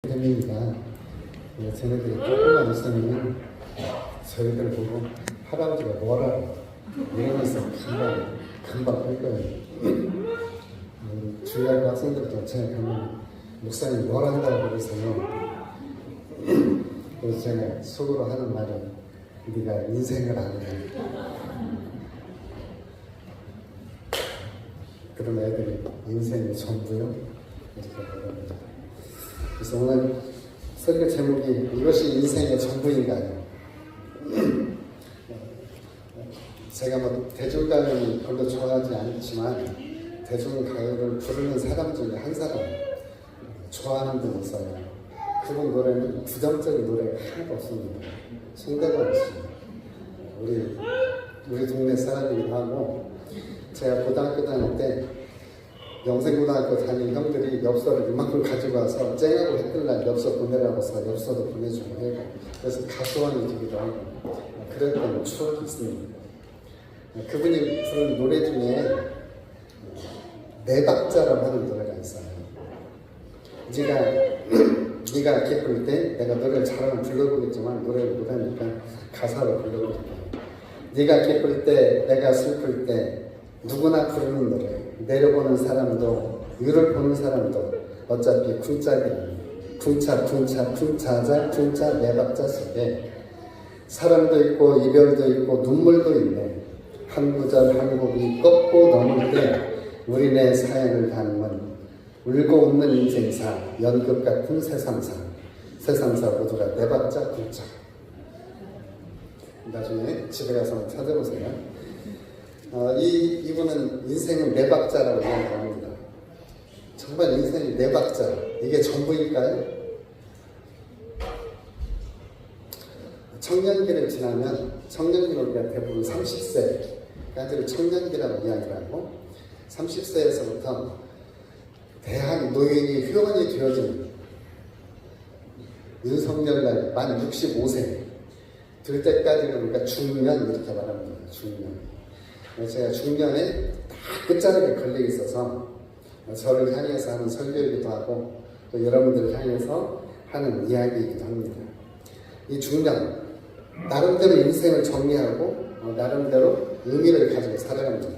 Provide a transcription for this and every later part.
재미니까 쟤네들이 조금만 있으면 저희들 보고 할아버지가 뭐라고 이러면서 금방 할 거예요. 주의할 학생들도 제가 가면 목사님 뭘 한다고 그래서요. 그래서 제가 속으로 하는 말은 네가 인생을 안 해. 그런 애들이 인생이 전부요. 이렇게 말합니다. 그래서 오늘 설교 제목이 이것이 인생의 전부인가요? 제가 뭐 대중가요는 별로 좋아하지 않지만 대중가요를 부르는 사람 중에 한 사람 좋아하는 분 있어요. 그분 노래는 부정적인 노래가 하나도 없습니다. 송대관 씨. 우리 동네 사람이기도 하고 제가 고등학교 다닐 때 영생고등학교 다닌 형들이 엽서를 이만큼 가지고 와서 쨍하고 햇들날 엽서 보내라고 해서 엽서도 보내주고 해고 그래서 가수왕이 되기도 하고 그랬던 추억이 있습니다. 그분이 부른 노래 중에 네 박자라고 하는 노래가 있어요. 네가 기쁠 때 내가 노래를 잘하면 불러보겠지만 노래를 못하니까 가사로 불러보겠다. 네가 기쁠 때 내가 슬플 때 누구나 부르는 노래 내려보는 사람도 위를 보는 사람도 어차피 쿵짝이니 쿵차자 네 박자 속에 사랑도 있고 이별도 있고 눈물도 있네. 한 구절 한 곡이 꺾고 넘을 때 우리네 사연을 담은 울고 웃는 인생사 연극 같은 세상사 모두가 네 박자 쿵짝. 나중에 집에 가서 한번 찾아보세요. 이분은 인생은 네 박자라고 이야기합니다. 정말 인생이 네 박자, 이게 전부일까요? 청년기를 지나면, 청년기를 우리가 대부분 30세까지를 청년기라고 이야기를 하고 30세에서부터 대한 노인이 회원이 되어지는 윤석열 날 만 65세 될 때까지는 우리가 중년 이렇게 말합니다. 중년. 제가 중년에 다 끝자락에 걸려 있어서 저를 향해서 하는 설교이기도 하고 또 여러분들을 향해서 하는 이야기이기도 합니다. 이 중년, 나름대로 인생을 정리하고 나름대로 의미를 가지고 살아갑니다.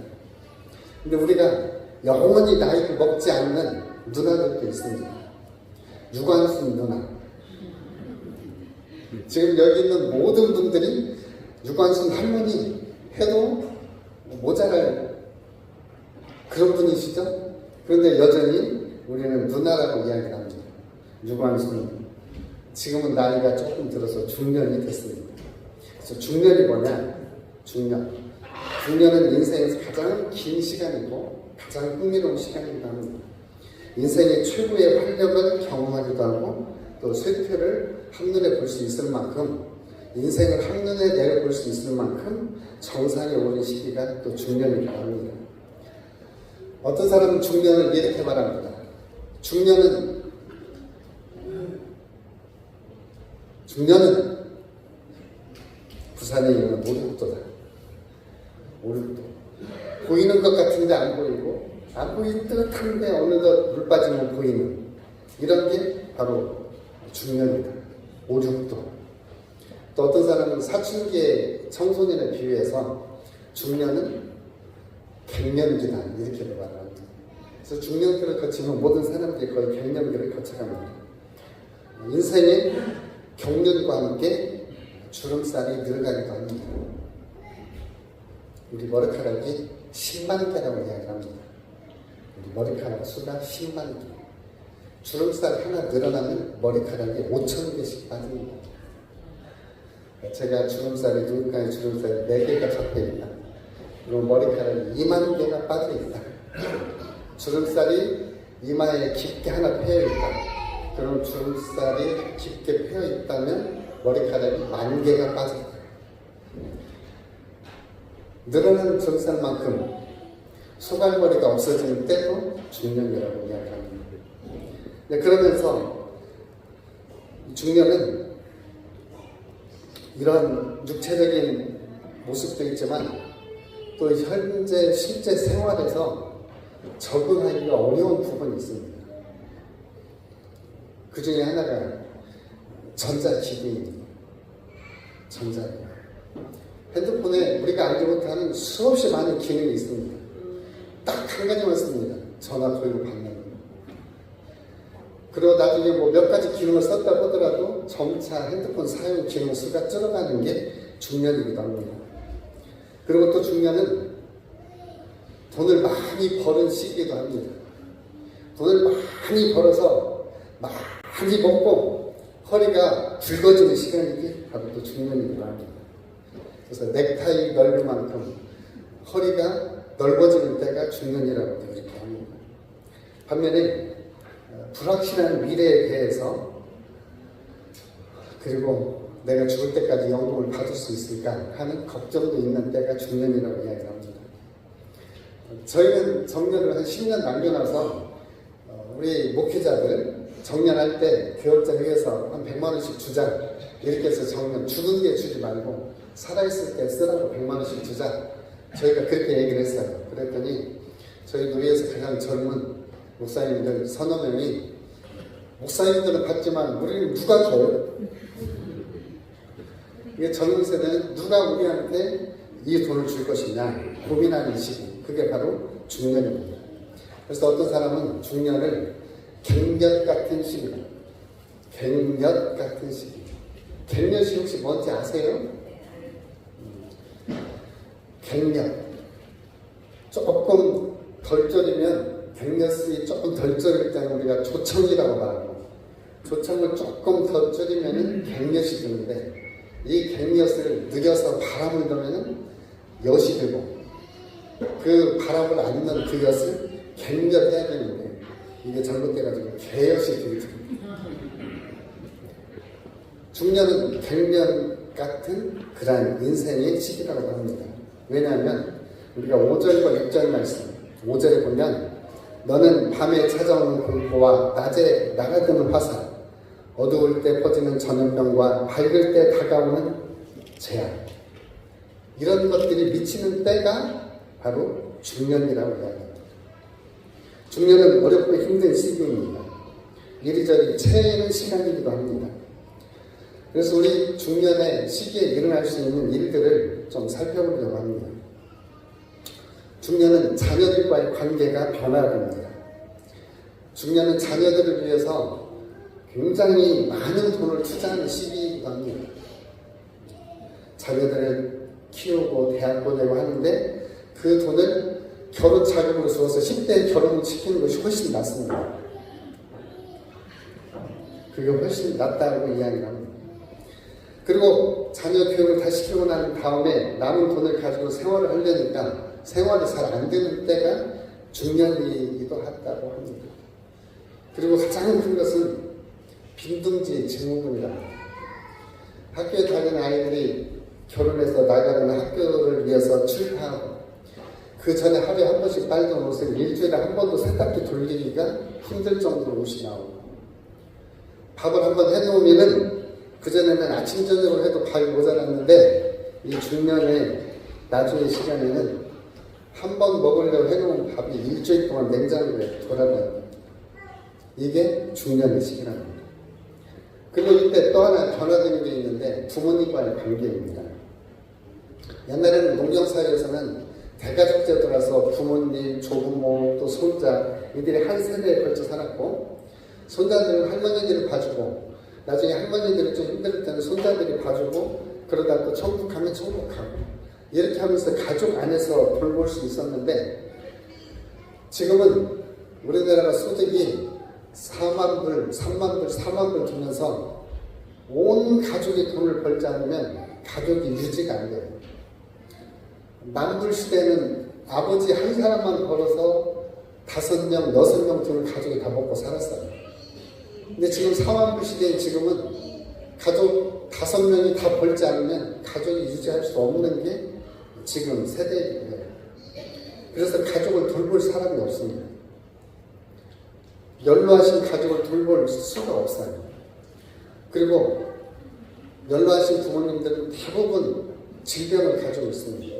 근데 우리가 영원히 나이를 먹지 않는 누나들도 있습니다. 유관순 누나. 지금 여기 있는 모든 분들이 유관순 할머니 해도 모자랄 그런 분이시죠? 그런데 여전히 우리는 누나라고 이야기를 합니다. 유관순. 지금은 나이가 조금 들어서 중년이 됐습니다. 그래서 중년이 뭐냐? 중년은 인생에서 가장 긴 시간이고 가장 흥미로운 시간이기도 합니다. 인생의 최고의 활력을 경험하기도 하고 또 쇠퇴를 한눈에 볼 수 있을 만큼 인생을 한눈에 내려볼 수 있을 만큼 정상에 오른 시기가 또 중년이라고 합니다. 어떤 사람은 중년을 이렇게 말합니다. 중년은 부산에 있는 오륙도다. 오륙도. 보이는 것 같은데 안 보이고 안 보일 듯한데 어느덧 물 빠지면 보이는 이런 게 바로 중년이다. 오륙도. 또 어떤 사람은 사춘기의 청소년에 비유해서 중년은 갱년기다 이렇게 말합니다. 그래서 중년기를 거치면 모든 사람들이 거의 갱년기를 거쳐갑니다. 인생의 경륜과 함께 주름살이 늙어가기도 합니다. 우리 머리카락이 10만 개라고 이야기합니다. 우리 머리카락 수가 10만 개. 주름살 하나 늘어나면 머리카락이 5,000개씩 빠집니다. 제가 눈가에 주름살이 4개가 잡혀있다. 그리고 머리카락이 2만 개가 빠져있다. 주름살이 이마에 깊게 하나 패여있다. 그럼 주름살이 깊게 패여있다면 머리카락이 10,000개가 빠져있다. 늘어난 주름살만큼 소갈머리가 없어지는 때도 중년이라고 이야기합니다. 그러면서 중년은 이런 육체적인 모습도 있지만 또 현재 실제 생활에서 적응하기가 어려운 부분이 있습니다. 그 중에 하나가 전자기기입니다. 전자기기. 핸드폰에 우리가 알지 못하는 수없이 많은 기능이 있습니다. 딱 한 가지만 씁니다. 전화 걸고 받는 거. 그리고 나중에 뭐 몇 가지 기능을 썼다 보더라도 점차 핸드폰 사용 기능 수가 줄어가는 게 중년이기도 합니다. 그리고 또 중년은 돈을 많이 버는 시기이기도 합니다. 돈을 많이 벌어서 많이 먹고 허리가 굵어지는 시간이기 바로 또 중년이기도 합니다. 그래서 넥타이 넓은 만큼 허리가 넓어지는 때가 중년이라고 이렇게 합니다. 반면에 불확실한 미래에 대해서 그리고 내가 죽을 때까지 연금을 받을 수 있을까 하는 걱정도 있는 때가 중년이라고 이야기합니다. 저희는 정년을 한 10년 남겨놔서 우리 목회자들 정년할 때 교역자회에서 한 100만 원씩 주자 이렇게 해서 정년 죽은 뒤에 주지 말고 살아있을 때 쓰라고 100만 원씩 주자 저희가 그렇게 얘기를 했어요. 그랬더니 저희 교회에서 가장 젊은 목사님들 서너 명이 목사님들은 받지만 우리는 누가 줘요? 이게 젊은 세대는 누가 우리한테 이 돈을 줄 것이냐 고민하는 시기 그게 바로 중년입니다. 그래서 어떤 사람은 중년을 갱년 같은 시기다. 갱년 같은 시기. 갱년이 혹시 뭔지 아세요? 갱년. 조금 덜 졸이면 갱년이 조금 덜 졸일 때는 우리가 조청이라고 말하고 조청을 조금 더 줄이면 갱년이 드는데 이 갱년을 느려서 바람을 넣으면 엿이 되고 그 바람을 안 넣은 그 엿을 갱년해야 되는데 이게 잘못돼가지고 개엿이 되거든요. 중년은 갱년 같은 그러한 인생의 시기라고 합니다. 왜냐하면 우리가 5절과 6절 말씀 5절에 보면 너는 밤에 찾아오는 공포와 낮에 나가드는 화살 어두울 때 퍼지는 전염병과 밝을 때 다가오는 재앙 이런 것들이 미치는 때가 바로 중년이라고 이야기합니다. 중년은 어렵고 힘든 시기입니다. 이리저리 채이는 시간이기도 합니다. 그래서 우리 중년의 시기에 일어날 수 있는 일들을 좀 살펴보려고 합니다. 중년은 자녀들과의 관계가 변화됩니다. 중년은 자녀들을 위해서 굉장히 많은 돈을 투자하는 시기이기도 합니다. 자녀들을 키우고 대학 보내고 하는데 그 돈을 결혼 자금으로 주어서 10대에 결혼을 시키는 것이 훨씬 낫습니다. 그게 훨씬 낫다고 이야기를 합니다. 그리고 자녀 교육을 다 시키고 난 다음에 남은 돈을 가지고 생활을 하려니까 생활이 잘 안 되는 때가 중년이기도 하다고 합니다. 그리고 가장 큰 것은 빈둥지 증후군이다. 학교에 다니는 아이들이 결혼해서 나가는 학교를 위해서 출가하고 그 전에 하루에 한 번씩 빨던 옷을 일주일에 한 번도 세탁기 돌리기가 힘들 정도로 옷이 나오고 밥을 한 번 해놓으면은 그전에는 아침 저녁으로 해도 밥이 모자랐는데 이 중년의 나중의 시간에는 한 번 먹으려고 해놓은 밥이 일주일 동안 냉장고에 돌아다닙니다. 이게 중년의 시기랍니다. 그리고 이때 또 하나 변화되는 게 있는데 부모님과의 관계입니다. 옛날에는 농경사회에서는 대가족 제도라서 부모님, 조부모, 또 손자 이들이 한 세대에 걸쳐 살았고 손자들은 할머니들을 봐주고 나중에 할머니들이 좀 힘들 때는 손자들이 봐주고 그러다 또 천국 가면 천국 가고 이렇게 하면서 가족 안에서 돌볼 수 있었는데 지금은 우리나라가 소득이 4만 불, 3만 불, 4만 불 주면서 온 가족이 돈을 벌지 않으면 가족이 유지가 안 돼요. 만불 시대는 아버지 한 사람만 벌어서 5명, 6명 되는 가족이 다 먹고 살았어요. 근데 지금 4만 불 시대에 지금은 가족 5명이 다 벌지 않으면 가족이 유지할 수 없는 게 지금 세대이기도 해요. 그래서 가족을 돌볼 사람이 없습니다. 연로하신 가족을 돌볼 수가 없어요. 그리고 연로하신 부모님들은 대부분 질병을 가지고 있습니다.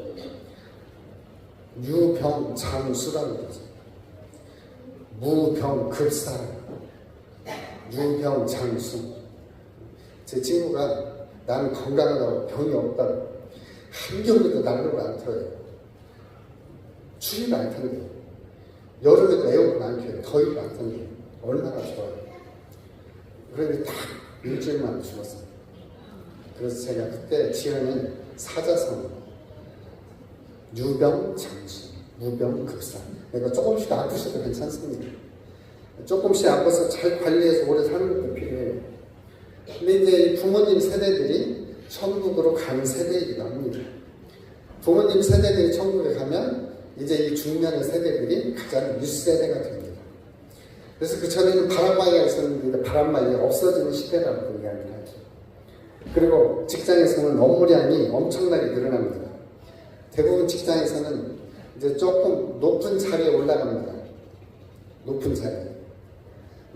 유병장수라는 거죠. 무병급사. 유병장수. 제 친구가 나는 건강하다고 병이 없다고 한겨울에도 난로를 안 켜요. 추위를 안 타는 게 여름에도 에어컨 안 켜요. 더위를 안 타는 게 얼마나 좋아요. 그런데 딱 일주일만 죽었어요. 그래서 제가 그때 지어낸 사자성 유병장수, 무병급사. 내가 조금씩 아프셔도 괜찮습니다. 조금씩 아파서 잘 관리해서 오래 사는 것도 필요해요. 근데 이제 부모님 세대들이 천국으로 가는 세대이기도 합니다. 부모님 세대들이 천국에 가면 이제 이 중년의 세대들이 가장 윗세대가 됩니다. 그래서 그 전에는 바람막이가 있었는데 바람막이가 없어지는 시대라고 이야기를 하죠. 그리고 직장에서는 업무량이 엄청나게 늘어납니다. 대부분 직장에서는 이제 조금 높은 자리에 올라갑니다. 높은 자리에.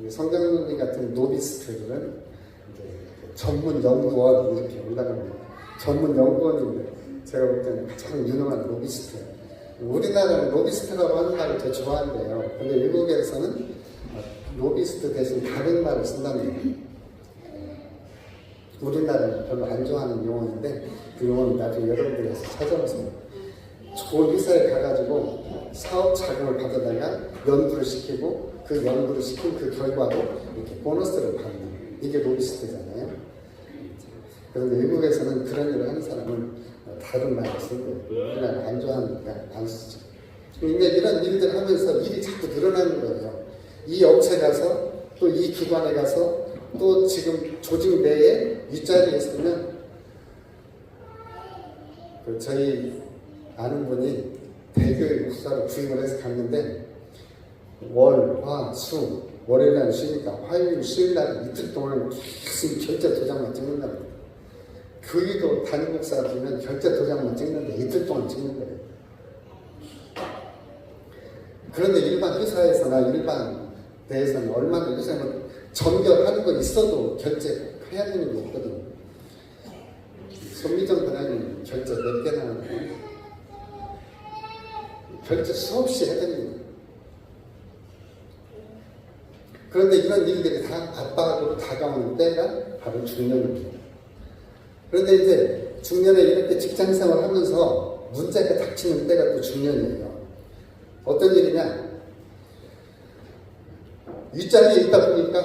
성경론리 같은 노비스트들은 전문 연구원 이렇게 올라갑니다. 전문 연구원인데 제가 볼 때는 가장 유능한 노비스트. 우리나라는 노비스트라고 하는 말을 더 좋아한대요. 근데 외국에서는 노비스트 대신 다른 말을 쓴답니다. 우리나라는 별로 안 좋아하는 용어인데 그 용어는 나중에 여러분들에서 찾아보세요. 좋은 회사에 가가지고 사업 자금을 받아다가 연구를 시키고 그 연구를 시킨 그 결과로 이렇게 보너스를 받는 이게 노비스트잖아요. 그런데 외국에서는 그런 일을 하는 사람은 다른 말을 쓰고 우리나라 안 좋아하니까 안 쓰죠. 그러니까 이런 일들을 하면서 일이 자꾸 늘어나는 거예요. 이 업체 가서 또 이 기관에 가서 또 지금 조직 내에 윗자리에 있으면 저희 아는 분이 대교의 목사로 부임을 해서 갔는데 월, 화, 수, 월요일날 쉬니까 화요일, 수요일날 이틀 동안 계속 결제 도장만 찍는답니다. 교회도 담임 목사가 되면 결제 도장만 찍는데 이틀 동안 찍는 거예요. 그런데 일반 회사에서나 일반 대에서는 얼마나 요새는 전결하는 거 있어도 결제해야 되는 게 있거든요. 손미정 부장님 결제 몇 개나 하는데 결제 수없이 해드립니다. 그런데 이런 일들이 다 압박으로 다가오는 때가 바로 중년입니다. 그런데 이제 중년에 이렇게 직장생활을 하면서 문제가 닥치는 때가 또 중년이에요. 어떤 일이냐? 윗자리에 있다 보니까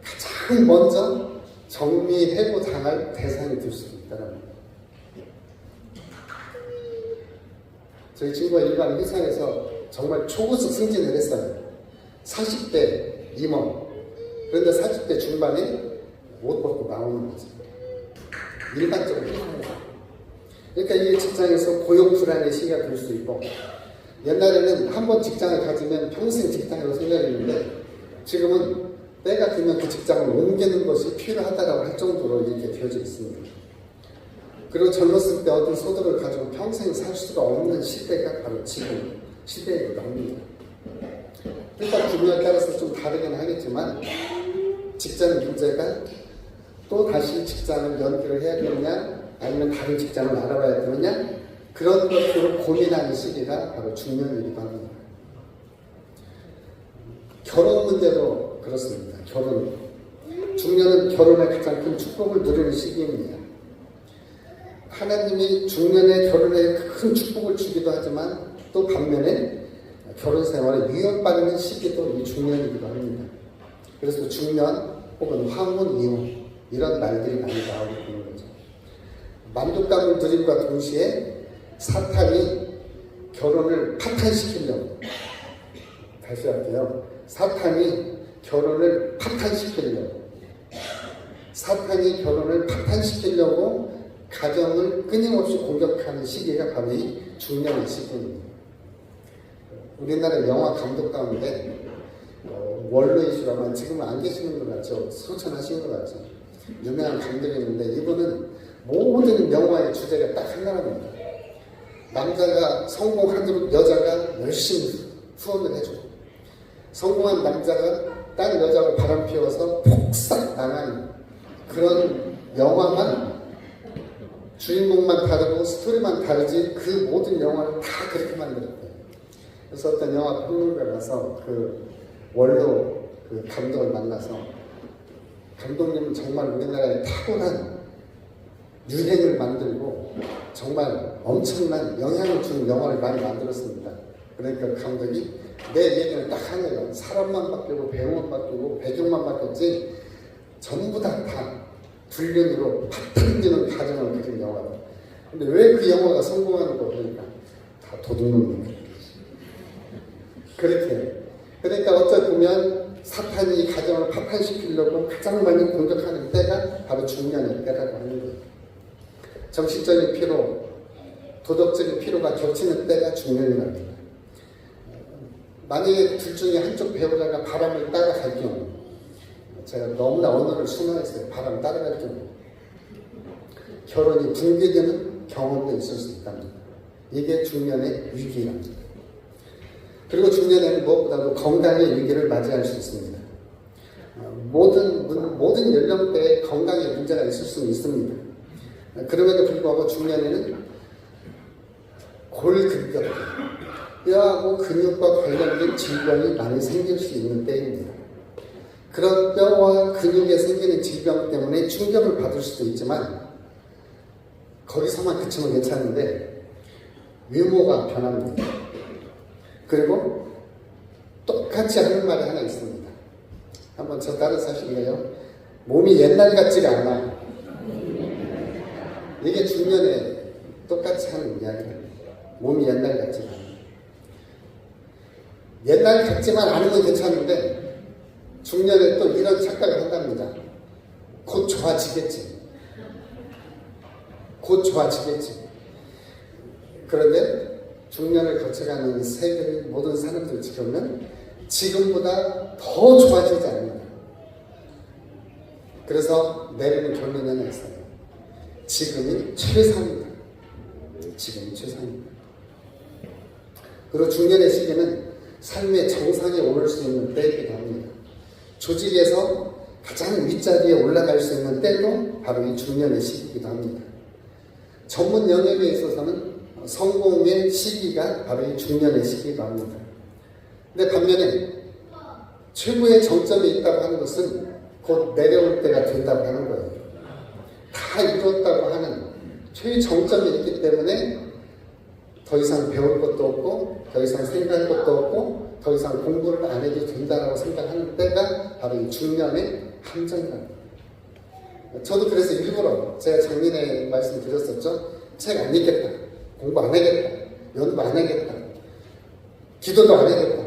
가장 먼저 정리해고 당할 대상이 될 수도 있다는 거예요. 저희 친구가 일반 회사에서 정말 초고속 승진을 했어요. 40대 임원. 그런데 40대 중반에 옷 벗고 나오는 거죠. 일반적으로. 그러니까 이게 직장에서 고용 불안의 시기가 될 수 있고, 옛날에는 한 번 직장을 가지면 평생 직장으로 생각했는데 지금은 때가 되면 그 직장을 옮기는 것이 필요하다고 할 정도로 이렇게 되어져 있습니다. 그리고 젊었을 때 어떤 소득을 가지고 평생 살 수가 없는 시대가 바로 지금 시대이기도 합니다. 일단 분야에 따라서 좀 다르긴 하겠지만 직장 문제가 또 다시 직장을 연기를 해야 되느냐 아니면 다른 직장을 알아봐야 되느냐 그런 것들을 고민하는 시기가 바로 중년이기도 합니다. 결혼 문제도 그렇습니다. 결혼. 중년은 결혼의 가장 큰 축복을 누리는 시기입니다. 하나님이 중년의 결혼에 큰 축복을 주기도 하지만 또 반면에 결혼 생활에 위협받는 시기도 이 중년이기도 합니다. 그래서 중년 혹은 황혼 이혼 이런 말들이 많이 나오고 있는 거죠. 만족감을 누림과 동시에 사탄이 결혼을 파탄시키려고 다시 할게요. 사탄이 결혼을 파탄시키려고 가정을 끊임없이 공격하는 시기가 바로 이 중년의 시기입니다. 우리나라 영화 감독 가운데 월로이슈라면 지금은 안 계시는 것 같죠. 소천하신 것 같죠. 유명한 감독이 있는데 이분은 모든 영화의 주제가 딱 하나랍니다. 남자가 성공하도록 여자가 열심히 후원을 해주고 성공한 남자가 딴 여자를 바람피워서 폭삭 나가는 그런 영화만 주인공만 다르고 스토리만 다르지 그 모든 영화를 다 그렇게 만들었대요. 그래서 어떤 영화 평론가 가서 그 원로 그 감독을 만나서 감독님은 정말 우리나라에 탁월한 유행을 만들고 정말 엄청난 영향을 주는 영화를 많이 만들었습니다. 그러니까 감독이 내 얘기는 딱 하네요. 사람만 바뀌고 배우만 바뀌고 배경만 바뀌었지 전부 다 불륜으로 파탄되는 가정을 그린 영화다. 근데 왜 그 영화가 성공하는 거 보니까 다 도둑놈들. 그렇게. 그러니까 어쩌 보면 사탄이 이 가정을 파탄시키려고 가장 많이 공격하는 때가 바로 중년의 때라고 하는 거예요. 정신적인 피로, 도덕적인 피로가 겹치는 때가 중년이라는 거예요. 만약에 둘 중에 한쪽 배우자가 바람을 따라갈 경우, 제가 너무나 언어를 순화했어요. 바람 따라갈 경우 결혼이 붕괴되는 경험도 있을 수 있답니다. 이게 중년의 위기랍니다. 그리고 중년에는 무엇보다도 건강의 위기를 맞이할 수 있습니다. 모든 연령대에 건강에 문제가 있을 수는 있습니다. 그럼에도 불구하고 중년에는 골근격, 뼈하고 근육과 관련된 질병이 많이 생길 수 있는 때입니다. 그런 뼈와 근육에 생기는 질병 때문에 충격을 받을 수도 있지만 거기서만 그치면 괜찮은데 외모가 변합니다. 그리고 똑같이 하는 말이 하나 있습니다. 한번 저 따라 사실래요? 몸이 옛날 같지가 않아. 이게 중년에 똑같이 하는 이야기입니다. 몸이 옛날 같지가 않아. 옛날 같지만 않으면 괜찮은데 중년에 또 이런 착각을 한답니다. 곧 좋아지겠지. 곧 좋아지겠지. 그런데 중년을 거쳐가는 세계의 모든 사람들을 지켜보면 지금보다 더 좋아지지 않는다. 그래서 내리는 결론이 하나 있어요. 지금이 최상이다. 지금이 최상이다. 그리고 중년의 시기는 삶의 정상에 오를 수 있는 때이기도 합니다. 조직에서 가장 윗자리에 올라갈 수 있는 때도 바로 이 중년의 시기이기도 합니다. 전문 영역에 있어서는 성공의 시기가 바로 이 중년의 시기이기도 합니다. 근데 반면에 최고의 정점에 있다고 하는 것은 곧 내려올 때가 된다고 하는 거예요. 다 이뤘다고 하는 최정점에 있기 때문에 더 이상 배울 것도 없고 더 이상 생각할 것도 없고 더 이상 공부를 안 해도 된다고 생각하는 때가 바로 이 중년의 함정입니다. 저도 그래서 일부러 제가 작년에 말씀드렸었죠. 책 안 읽겠다. 공부 안 하겠다. 연구 안 하겠다. 기도도 안 하겠다.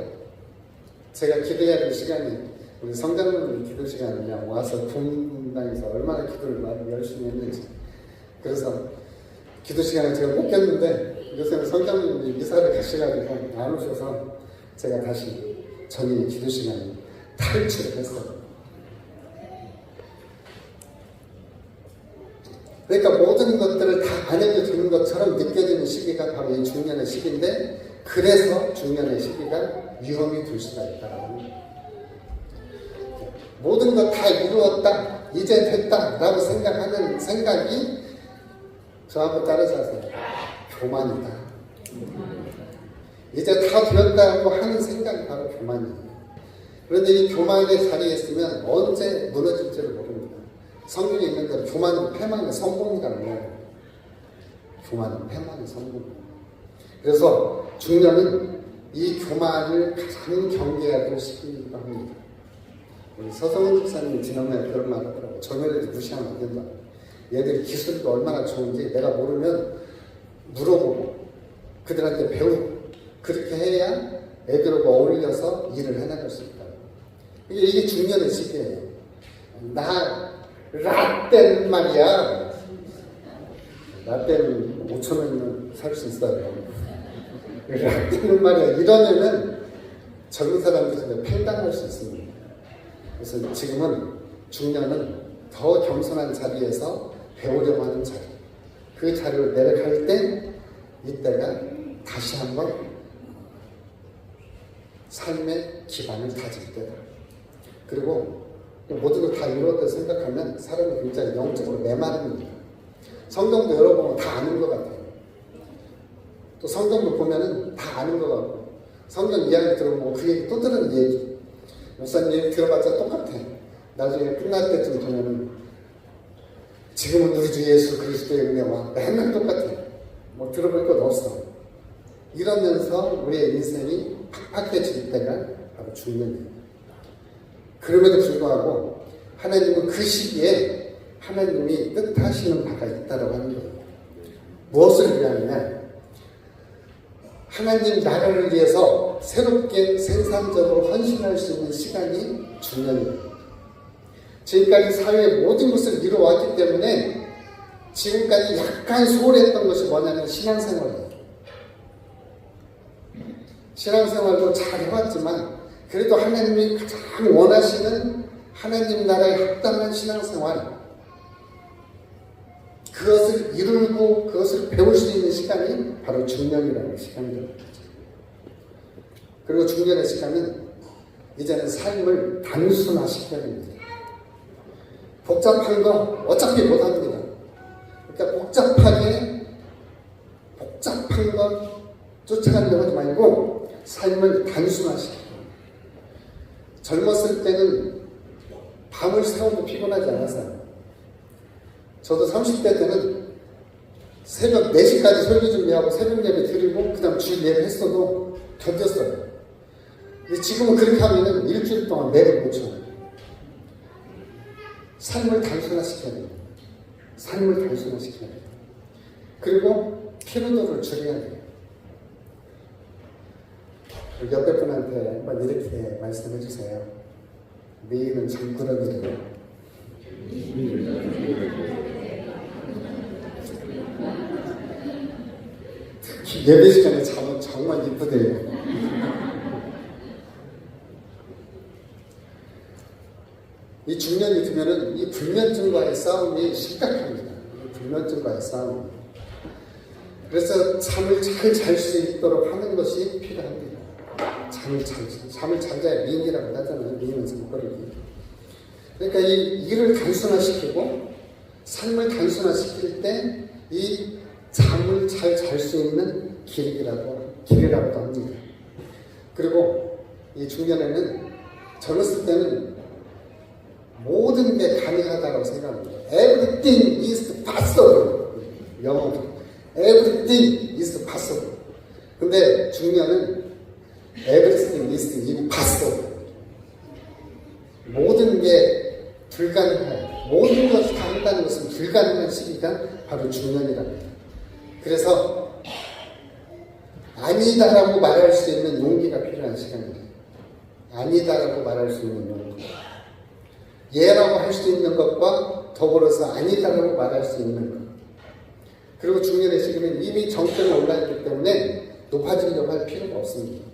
제가 기도해야 될 시간이 우리 성장님들 기도 시간에 그냥 와서 분당에서 얼마나 기도를 많이 열심히 했는지. 그래서 기도 시간에 제가 못 깼는데 요새는 성장님들이 이사를 가시가지고 안 오셔서 제가 다시 저희 기도 시간에 탈출을 했어요. 그러니까 모든 것들을 다 안 해도 되는 것처럼 느껴지는 시기가 바로 이 중년의 시기인데 그래서 중년의 시기가 위험이 될 수가 있다고 합니다. 모든 것 다 이루었다, 이제 됐다 라고 생각하는 생각이 저 한번 따라서 하세요. 교만이다. 이제 다 되었다고 하는 생각이 바로 교만이에요. 그런데 이 교만의 자리에 있으면 언제 무너질지를 모릅니다. 성경에 있는 대로 교만은 패망의 성공이라는 거예요. 교만은 패망의 성공. 그래서 중년은 이 교만을 가장 경계해야 될 시기이기도 합니다. 우리 서성훈 집사님이 지난번에 그런 말 하더라고요. 저년에도 무시하면 안 된다. 얘들이 기술도 얼마나 좋은지 내가 모르면 물어보고 그들한테 배우고 그렇게 해야 애들하고 어울려서 일을 해나갈 수 있다. 이게 중년의 시기예요. 라떼는 말이야. 라떼는 5,000원이면 살 수 있어요. 라떼는 말이야. 이러면은 젊은 사람들이 팽당할 수 있습니다. 그래서 지금은 중년은 더 겸손한 자리에서 배우려고 하는 자리. 그 자리로 내려갈 때 이때가 다시 한번 삶의 기반을 다질 때다. 그리고 모든 걸 다 이루었다고 생각하면 사람이 굉장히 영적으로 메마릅니다. 성경도 열어보면 다 아는 것 같아요. 또 성경도 보면은 다 아는 것 같고 성경 이야기 들어보고 그 얘기 또 들은 얘기 목사님 얘기 들어봤자 똑같아. 나중에 끝날 때쯤 보면은 지금은 우리 주 예수 그리스도의 은혜와 맨날 똑같아. 뭐 들어볼 것 없어. 이러면서 우리의 인생이 팍팍해질 때가 바로 중년이에요. 그럼에도 불구하고 하나님은 그 시기에 하나님이 뜻하시는 바가 있다고 하는 거예요. 무엇을 위하느냐? 하나님 나라를 위해서 새롭게 생산적으로 헌신할 수 있는 시간이 중년이에요. 지금까지 사회의 모든 것을 이루어왔기 때문에 지금까지 약간 소홀했던 것이 뭐냐면 신앙생활이에요. 신앙생활도 잘 해왔지만 그래도 하나님이 가장 원하시는 하나님 나라에 합당한 신앙생활, 그것을 이루고 그것을 배울 수 있는 시간이 바로 중년이라는 시간입니다. 그리고 중년의 시간은 이제는 삶을 단순화시켜야 됩니다. 복잡한 거 어차피 못합니다. 그러니까 복잡한 거 쫓아가려고 하지 말고 삶을 단순화시켜야 됩니다. 젊었을 때는 밤을 새워도 피곤하지 않았어요. 저도 30대 때는 새벽 4시까지 설교 준비하고 새벽 예배 드리고 그 다음 주일 예배 했어도 견뎠어요. 근데 지금은 그렇게 하면은 일주일 동안 매를 못 쳐요. 삶을 단순화시켜야 돼요. 삶을 단순화시켜야 돼요. 그리고 피로도를 줄여야 돼요. 옆에 분한테 한번 이렇게 말씀해 주세요. 미인은 잠꾸러기를 특히 예배 시간에 자면 정말 이쁘대요. 이 중년이 되면은 이 불면증과의 싸움이 심각합니다. 불면증과의 싸움. 그래서 잠을 잘 잘 수 있도록 하는 것이 필요합니다. 잠을 잘 자야 미인이라고 하잖아요. 미인은 잠꾸러기. 그러니까 이 일을 단순화시키고 삶을 단순화시킬 때 이 잠을 잘 잘 수 있는 길이라고도 합니다. 그리고 이 중년에는 젊었을 때는 모든 게 가능하다고 생각합니다. Everything is possible. 영어로 Everything is possible. 근데 중년은 Everything is impossible. 모든 게 불가능해요. 모든 것을 다 한다는 것은 불가능한 시기가 바로 중년이랍니다. 그래서 아니다라고 말할 수 있는 용기가 필요한 시간입니다. 아니다라고 말할 수 있는 용기. 예라고 할 수 있는 것과 더불어서 아니다라고 말할 수 있는 것. 그리고 중년의 시기는 이미 정점에 올라있기 때문에 높아지려고 할 필요가 없습니다.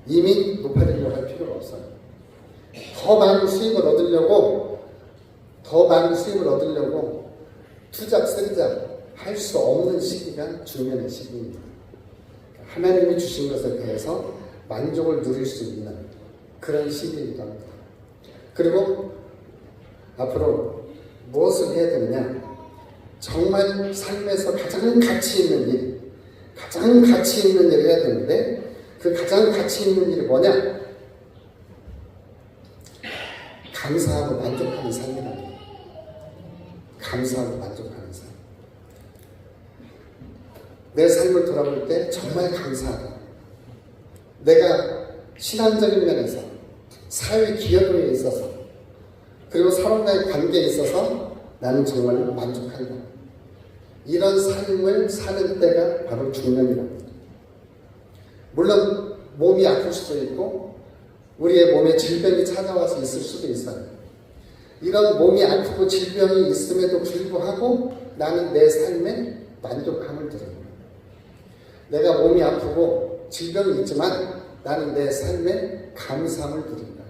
이미 높아지려고 할 필요가 없어요. 더 많은 수입을 얻으려고 투작, 쓰리작 할 수 없는 시기가 중년의 시기입니다. 하나님이 주신 것에 대해서 만족을 누릴 수 있는 그런 시기이기도 합니다. 그리고 앞으로 무엇을 해야 되느냐? 정말 삶에서 가장 가치 있는 일을 해야 되는데 그 가장 가치 있는 일이 뭐냐? 감사하고 만족하는 삶이다. 감사하고 만족하는 삶. 내 삶을 돌아볼 때 정말 감사하다. 내가 신앙적인 면에서 사회 기여도에 있어서 그리고 사람과의 관계에 있어서 나는 정말 만족한다. 이런 삶을 사는 때가 바로 중년이랍니다. 물론 몸이 아플 수도 있고 우리의 몸에 질병이 찾아와서 있을 수도 있어요. 이런 몸이 아프고 질병이 있음에도 불구하고 나는 내 삶에 만족함을 드립니다. 내가 몸이 아프고 질병이 있지만 나는 내 삶에 감사함을 드린다.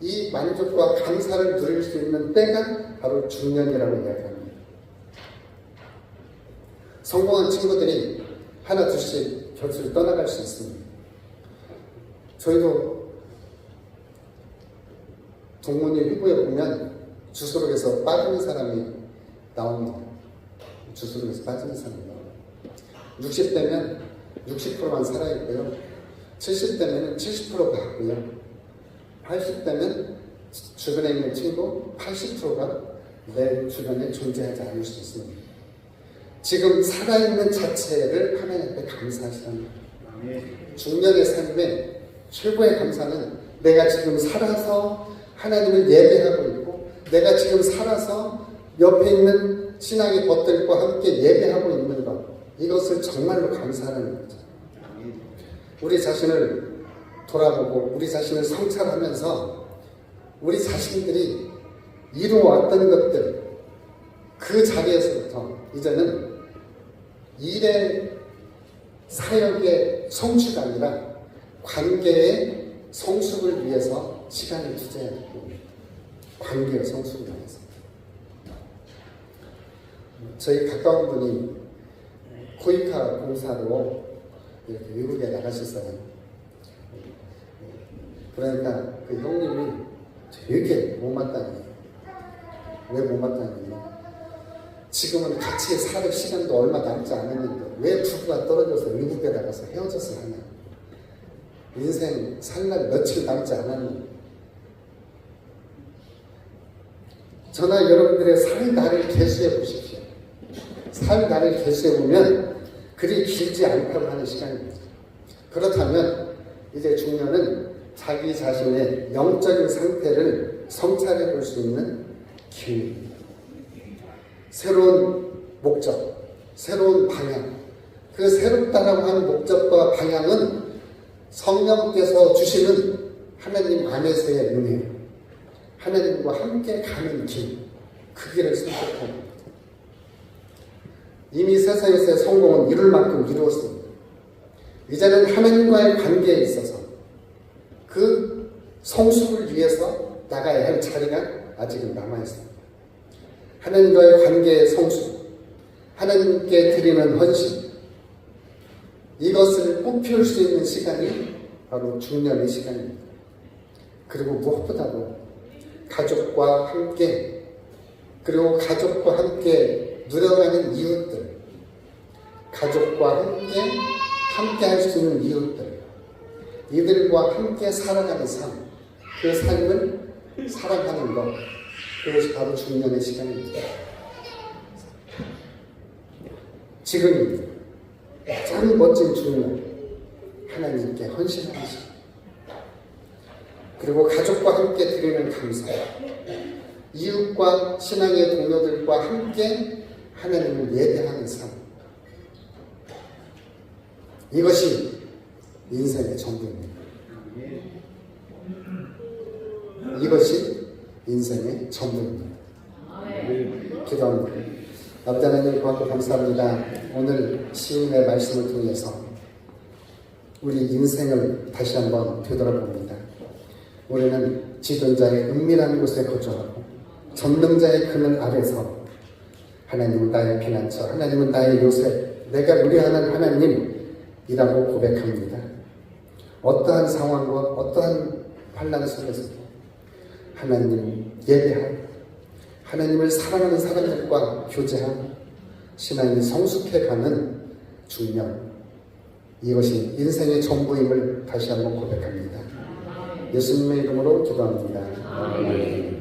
이 만족과 감사를 누릴 수 있는 때가 바로 중년이라고 이야기합니다. 성공한 친구들이 하나 둘씩 곁을 떠나갈 수 있습니다. 저희도 동문회 휘부에 보면 주소록에서 빠지는 사람이 나옵니다. 주소록에서 빠지는 사람이 나옵니다. 60대면 60%만 살아있고요. 70대면 70% 가고요. 80대면 주변에 있는 친구 80%가 내 주변에 존재하지 않을 수 있습니다. 지금 살아있는 자체를 하나님 앞에 감사하시는 거예요. 중년의 삶의 최고의 감사는 내가 지금 살아서 하나님을 예배하고 있고, 내가 지금 살아서 옆에 있는 신앙의 것들과 함께 예배하고 있는 것, 이것을 정말로 감사하는 거죠. 우리 자신을 돌아보고 우리 자신을 성찰하면서 우리 자신들이 이루어왔던 것들, 그 자리에서부터 이제는 일의 사역의 성취가 아니라 관계의 성숙을 위해서 시간을 투자해야 되고, 관계의 성숙을 위해서. 저희 가까운 분이 코이카 공사로 이렇게 외국에 나가셨어요. 그러니까 그 형님이 되게 못마땅해요. 왜 못마땅해요? 지금은 같이 살 시간도 얼마 남지 않았는데 왜 부부가 떨어져서 외국에 나가서 헤어졌어 하냐. 인생 살 날 며칠 남지 않았는데. 저나 여러분들의 살 날을 계수해 보십시오. 살 날을 계수해 보면 그리 길지 않다고 하는 시간입니다. 그렇다면 이제 중년은 자기 자신의 영적인 상태를 성찰해 볼 수 있는 기회입니다. 새로운 목적, 새로운 방향, 그 새롭다라고 하는 목적과 방향은 성령께서 주시는 하나님 안에서의 은혜예요. 하나님과 함께 가는 길, 그 길을 선택합니다. 이미 세상에서의 성공은 이룰 만큼 이루었습니다. 이제는 하나님과의 관계에 있어서 그 성숙을 위해서 나가야 할 자리가 아직은 남아있습니다. 하나님과의 관계의 성숙, 하나님께 드리는 헌신, 이것을 꽃피울 수 있는 시간이 바로 중년의 시간입니다. 그리고 무엇보다도 가족과 함께, 그리고 가족과 함께 누려가는 이웃들, 가족과 함께 할 수 있는 이웃들, 이들과 함께 살아가는 삶, 그 삶을 살아가는 것, 그것이 바로 중년의 시간입니다. 지금입니다. 가장 멋진 중년, 하나님께 헌신하는 시간, 그리고 가족과 함께 드리는 감사, 이웃과 신앙의 동료들과 함께 하나님을 예배하는 삶, 이것이 인생의 전부입니다. 이것이 인생의 전부입니다. 기도합니다. 아버지 하나님, 고맙고 감사합니다. 오늘 시인의 말씀을 통해서 우리 인생을 다시 한번 되돌아봅니다. 우리는 지존자의 은밀한 곳에 거주하고 전능자의 그늘 아래서 하나님은 나의 피난처, 하나님은 나의 요새, 내가 의뢰하는 하나님이라고 고백합니다. 어떠한 상황과 어떠한 환난 속에서도 하나님 예배하고 하나님을 사랑하는 사람들과 교제하고 신앙이 성숙해가는 중년, 이것이 인생의 전부임을 다시 한번 고백합니다. 예수님의 이름으로 기도합니다. 아멘.